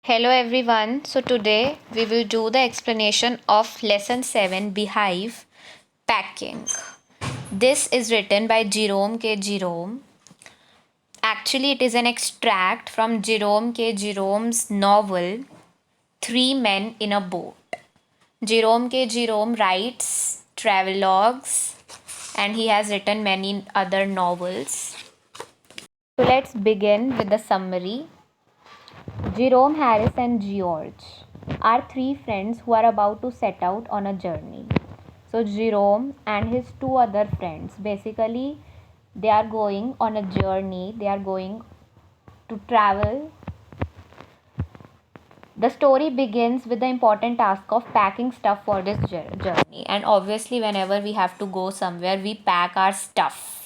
Hello everyone. So today we will do the explanation of lesson 7 Beehive Packing. This is written by Jerome K. Jerome. Actually, it is an extract from Jerome K. Jerome's novel Three Men in a Boat. Jerome K. Jerome writes travelogues and he has written many other novels. So let's begin with the summary. Jerome, Harris, and George are three friends who are about to set out on a journey. So, Jerome and his two other friends basically they are going on a journey, they are going to travel. The story begins with the important task of packing stuff for this journey, and obviously, whenever we have to go somewhere, we pack our stuff.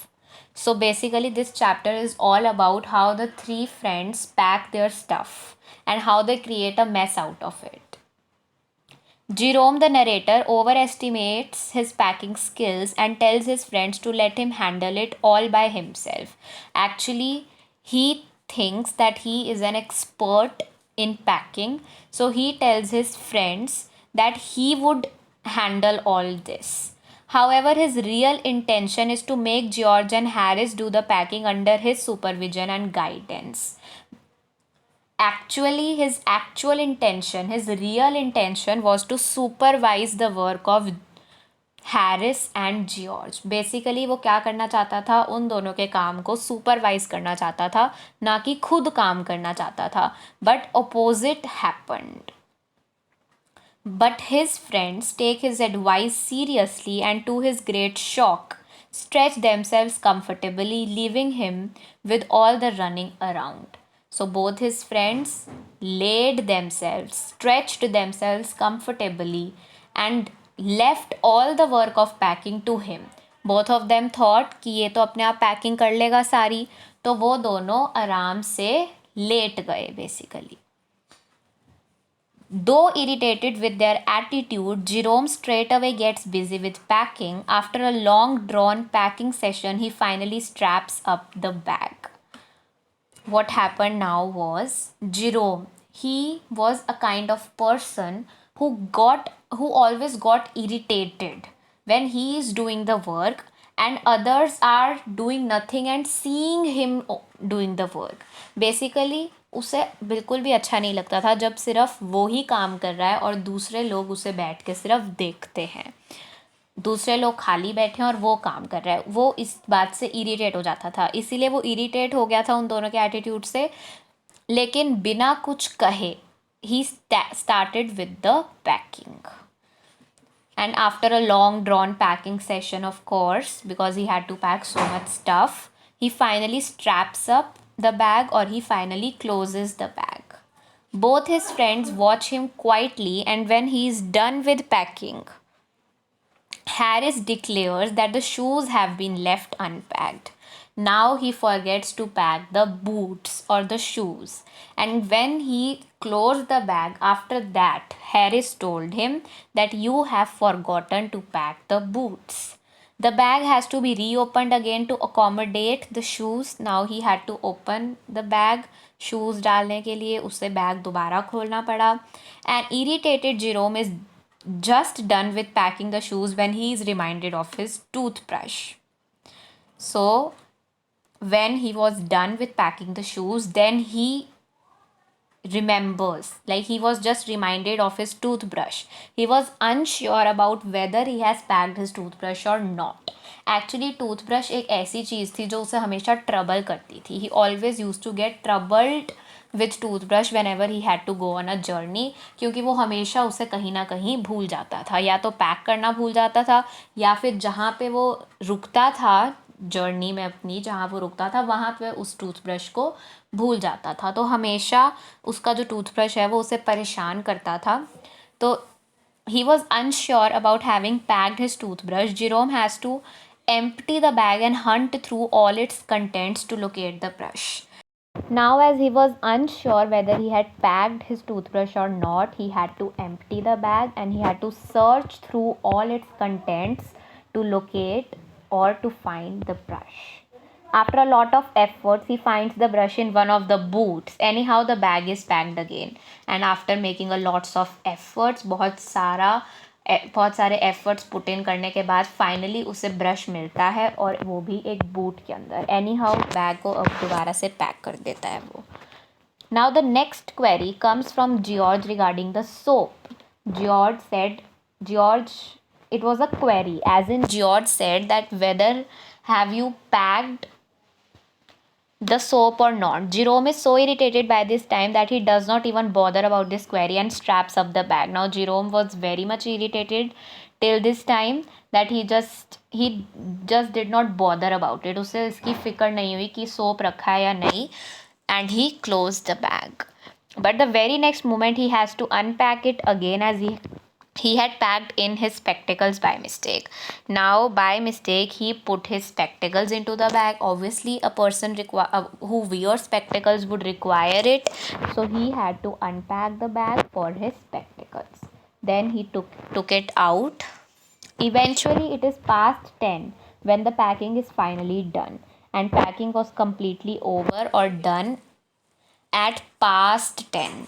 So basically, this chapter is all about how the three friends pack their stuff and how they create a mess out of it. Jerome, the narrator, overestimates his packing skills and tells his friends to let him handle it all by himself. Actually, he thinks that he is an expert in packing, so he tells his friends that he would handle all this. However, his real intention is to make George and Harris do the packing under his supervision and guidance. Actually, his real intention was to supervise the work of Harris and George. Basically वो क्या करना चाहता था, उन दोनों के काम को सुपरवाइज करना चाहता था, ना कि खुद काम करना चाहता था. But opposite happened. But his friends take his advice seriously and, to his great shock, stretch themselves comfortably, leaving him with all the running around. So, both his friends stretched themselves comfortably, and left all the work of packing to him. Both of them thought कि ये तो अपने आप packing कर लेगा सारी, तो वो दोनों आराम से लेट गए basically. Though irritated with their attitude, Jerome straightaway gets busy with packing. After a long drawn packing session, he finally straps up the bag. What happened now was Jerome, he was a kind of person who always got irritated when he is doing the work and others are doing nothing and seeing him doing the work. Basically उसे बिल्कुल भी अच्छा नहीं लगता था जब सिर्फ वो ही काम कर रहा है और दूसरे लोग उसे बैठ के सिर्फ देखते हैं. दूसरे लोग खाली बैठे हैं और वो काम कर रहा है. वो इस बात से इरिटेट हो जाता था, इसीलिए वो इरिटेट हो गया था उन दोनों के एटीट्यूड से. लेकिन बिना कुछ कहे he started with the packing. And after a long drawn packing session, of course, because he had to pack so much stuff, he finally straps up the bag, or he finally closes the bag. Both his friends watch him quietly, and when he is done with packing, Harris declares that the shoes have been left unpacked. Now he forgets to pack the boots or the shoes. And when he closed the bag after that, Harris told him that you have forgotten to pack the boots. The bag has to be reopened again to accommodate the shoes. Now he had to open the bag. Shoes डालने के लिए उसे bag दोबारा खोलना पड़ा. And irritated Jerome is just done with packing the shoes when he is reminded of his toothbrush. So, when he was done with packing the shoes, then he remembers, like he was just reminded of his toothbrush. He was unsure about whether he has packed his toothbrush or not. Actually, toothbrush एक ऐसी चीज़ थी जो उसे हमेशा trouble करती थी. He always used to get troubled with toothbrush whenever he had to go on a journey, क्योंकि वो हमेशा उसे कहीं ना कहीं भूल जाता था. या तो पैक करना भूल जाता था, या फिर जहाँ पे वो रुकता था जर्नी में अपनी, जहाँ वो रुकता था वहाँ पे उस टूथब्रश को भूल जाता था. तो हमेशा उसका जो टूथब्रश है वो उसे परेशान करता था. तो he was unsure about having packed his toothbrush. Jerome has to empty the bag and hunt through all its contents to locate the brush. Now, as he was unsure whether he had packed his toothbrush or not, he had to empty the bag and he had to search through all its contents to locate or to find the brush. After a lot of efforts, he finds the brush in one of the boots. Anyhow, the bag is packed again. And after making a lots of efforts, बहुत सारे efforts put in करने के बाद finally उसे brush मिलता है और वो भी एक boot के अंदर. Anyhow, bag को अब दोबारा से pack कर देता है वो. Now the next query comes from George regarding the soap. George, it was a query, as in George said that whether have you packed the soap or not. Jerome is so irritated by this time that he does not even bother about this query and straps up the bag. Now Jerome was very much irritated till this time that he just did not bother about it. उसे इसकी फिक्र नहीं हुई कि soap रखा है या नहीं, and he closed the bag. But the very next moment he has to unpack it again, as he had packed in his spectacles by mistake. Now by mistake he put his spectacles into the bag. Obviously a person who wears spectacles would require it, so he had to unpack the bag for his spectacles. Then he took it out. Eventually it is past 10 when the packing is finally done, and packing was completely over or done at past 10.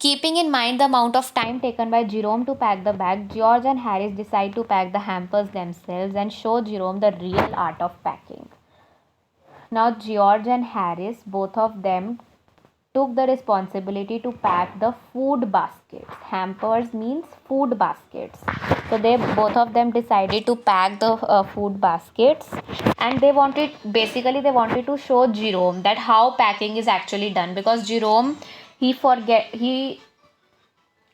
Keeping in mind the amount of time taken by Jerome to pack the bag, George and Harris decide to pack the hampers themselves and show Jerome the real art of packing. Now, George and Harris, both of them, took the responsibility to pack the food baskets. Hampers means food baskets. So they both of them decided to pack the food baskets, and they wanted to show Jerome that how packing is actually done, because Jerome he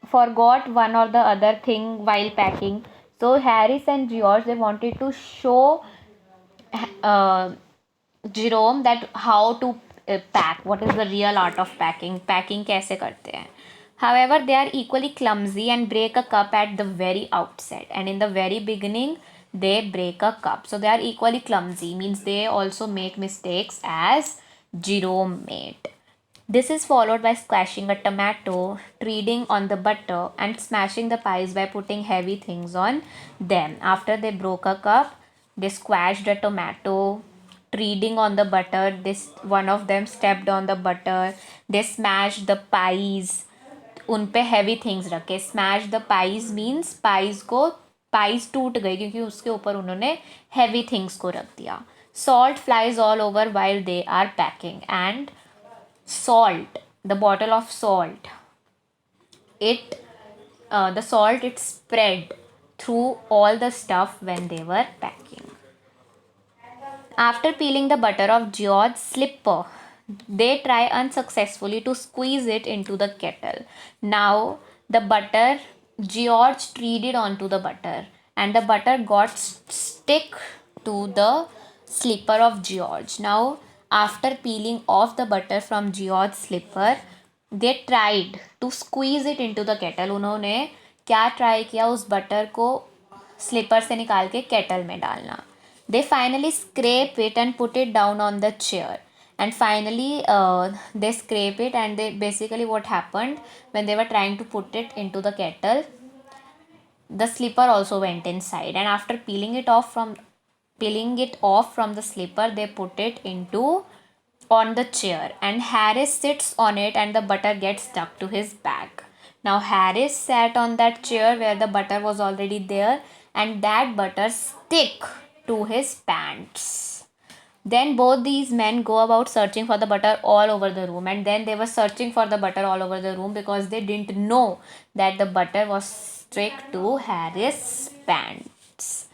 forgot one or the other thing while packing. So Harris and George, they wanted to show uh, Jerome that how to pack, what is the real art of packing कैसे करते हैं. However, they are equally clumsy and break a cup at the very outset, and in the very beginning they break a cup. So they are equally clumsy, means they also make mistakes as Jerome made. This is followed by squashing a tomato, treading on the butter, and smashing the pies by putting heavy things on them. After they broke a cup, they squashed a tomato, treading on the butter. One of them stepped on the butter. They smashed the pies. उन पे heavy things रखे. Smash the pies means pies टूट गई क्योंकि उसके ऊपर उन्होंने heavy things को रख दिया. Salt flies all over while they are packing, and salt, the bottle of salt, the salt it spread through all the stuff when they were packing. After peeling the butter of George's slipper, they try unsuccessfully to squeeze it into the kettle. Now the butter, George treated onto the butter, and the butter got stick to the slipper of George. Now after peeling off the butter from George's slipper, they tried to squeeze it into the kettle. उन्होंने क्या try किया, उस butter को sleeper से निकाल के kettle में डालना. They finally scrape it and put it down on the chair. And finally they scrape it, and they basically what happened, when they were trying to put it into the kettle, the slipper also went inside, and after peeling it off from the slipper, they put it into on the chair, and Harris sits on it, and the butter gets stuck to his back. Now Harris sat on that chair where the butter was already there, and that butter stick to his pants. Then both these men go about searching for the butter all over the room, and then they were searching for the butter all over the room because they didn't know that the butter was stuck to Harris' pants.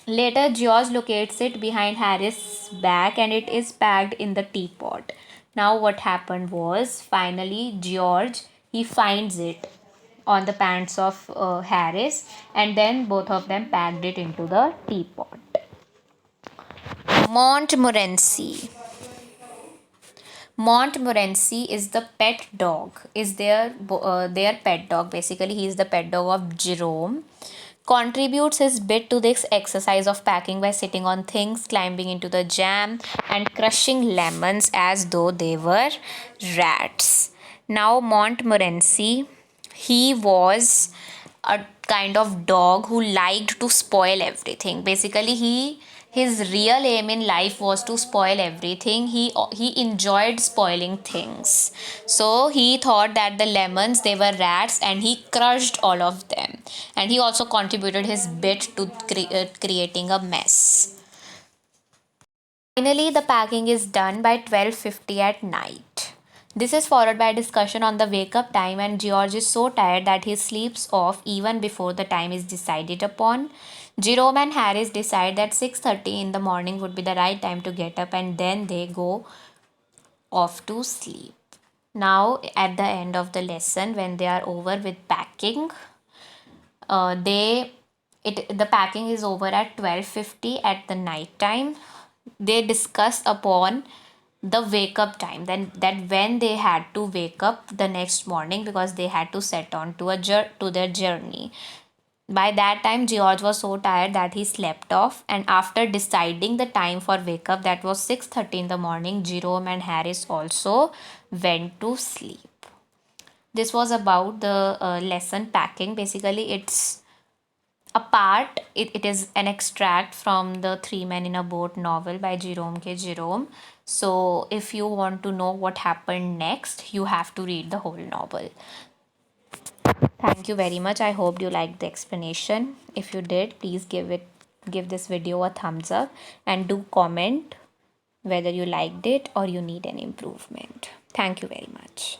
Later, George locates it behind Harris' back, and it is packed in the teapot. Now what happened was, finally George, he finds it on the pants of Harris, and then both of them packed it into the teapot. Montmorency. Montmorency is the pet dog, is their pet dog. Basically, he is the pet dog of Jerome. Contributes his bit to this exercise of packing by sitting on things, climbing into the jam, and crushing lemons as though they were rats. Now, Montmorency, he was a kind of dog who liked to spoil everything. Basically, he His real aim in life was to spoil everything. He enjoyed spoiling things. So he thought that the lemons, they were rats, and he crushed all of them. And he also contributed his bit to creating a mess. Finally, the packing is done by 12:50 at night. This is followed by a discussion on the wake up time, and George is so tired that he sleeps off even before the time is decided upon. Jerome and Harris decide that 6:30 in the morning would be the right time to get up, and then they go off to sleep. Now, at the end of the lesson, when they are over with packing, they it the packing is over at 12:50 at the night time. They discuss upon the wake up time, then that when they had to wake up the next morning because they had to set on to their journey. By that time, George was so tired that he slept off, and after deciding the time for wake up, that was 6:30 in the morning, Jerome and Harris also went to sleep. This was about the lesson packing. Basically, it is an extract from the Three Men in a Boat novel by Jerome K. Jerome. So, if you want to know what happened next, you have to read the whole novel. Thank you very much. I hope you liked the explanation. If you did, please give this video a thumbs up and do comment whether you liked it or you need an improvement. Thank you very much.